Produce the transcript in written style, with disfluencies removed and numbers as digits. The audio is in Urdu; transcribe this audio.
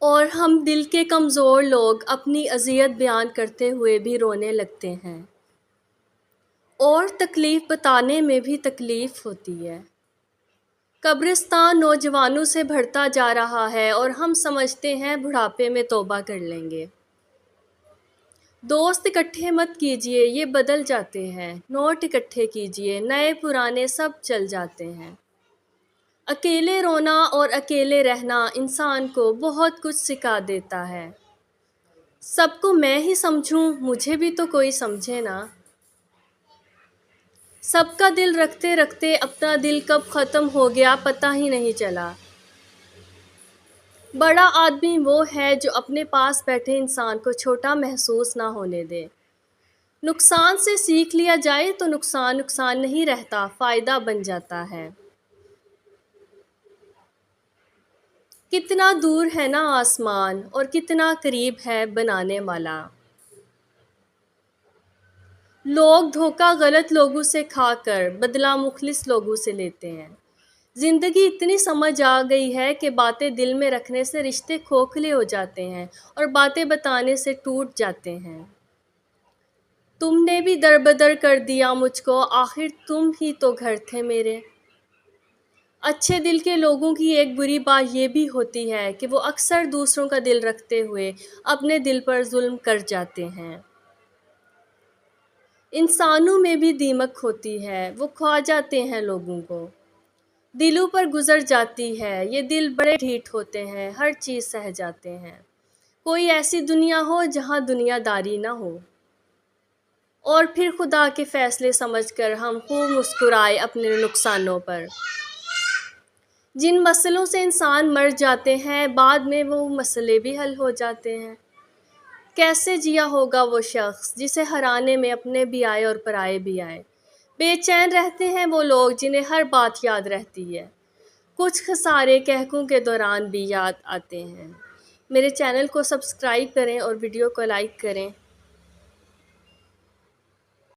اور ہم دل کے کمزور لوگ اپنی اذیت بیان کرتے ہوئے بھی رونے لگتے ہیں، اور تکلیف بتانے میں بھی تکلیف ہوتی ہے۔ قبرستان نوجوانوں سے بھرتا جا رہا ہے اور ہم سمجھتے ہیں بڑھاپے میں توبہ کر لیں گے۔ دوست اکٹھے مت کیجیے، یہ بدل جاتے ہیں۔ نوٹ اکٹھے کیجیے، نئے پرانے سب چل جاتے ہیں۔ اکیلے رونا اور اکیلے رہنا انسان کو بہت کچھ سکھا دیتا ہے۔ سب کو میں ہی سمجھوں، مجھے بھی تو کوئی سمجھے نا۔ سب کا دل رکھتے رکھتے اپنا دل کب ختم ہو گیا پتہ ہی نہیں چلا۔ بڑا آدمی وہ ہے جو اپنے پاس بیٹھے انسان کو چھوٹا محسوس نہ ہونے دے۔ نقصان سے سیکھ لیا جائے تو نقصان نقصان نہیں رہتا، فائدہ بن جاتا ہے۔ کتنا دور ہے نا آسمان اور کتنا قریب ہے بنانے والا۔ لوگ دھوکہ غلط لوگوں سے کھا کر بدلہ مخلص لوگوں سے لیتے ہیں۔ زندگی اتنی سمجھ آ گئی ہے کہ باتیں دل میں رکھنے سے رشتے کھوکھلے ہو جاتے ہیں اور باتیں بتانے سے ٹوٹ جاتے ہیں۔ تم نے بھی در بدر کر دیا مجھ کو، آخر تم ہی تو گھر تھے میرے۔ اچھے دل کے لوگوں کی ایک بری بات یہ بھی ہوتی ہے کہ وہ اکثر دوسروں کا دل رکھتے ہوئے اپنے دل پر ظلم کر جاتے ہیں۔ انسانوں میں بھی دیمک ہوتی ہے، وہ کھا جاتے ہیں لوگوں کو۔ دلوں پر گزر جاتی ہے، یہ دل بڑے ڈھیٹ ہوتے ہیں، ہر چیز سہ جاتے ہیں۔ کوئی ایسی دنیا ہو جہاں دنیا داری نہ ہو، اور پھر خدا کے فیصلے سمجھ کر ہم خوب مسکرائے اپنے نقصانوں پر۔ جن مسئلوں سے انسان مر جاتے ہیں بعد میں وہ مسئلے بھی حل ہو جاتے ہیں۔ کیسے جیا ہوگا وہ شخص جسے ہرانے میں اپنے بھی آئے اور پرائے بھی آئے۔ بے چین رہتے ہیں وہ لوگ جنہیں ہر بات یاد رہتی ہے، کچھ خسارے کہکوں کے دوران بھی یاد آتے ہیں۔ میرے چینل کو سبسکرائب کریں اور ویڈیو کو لائک کریں۔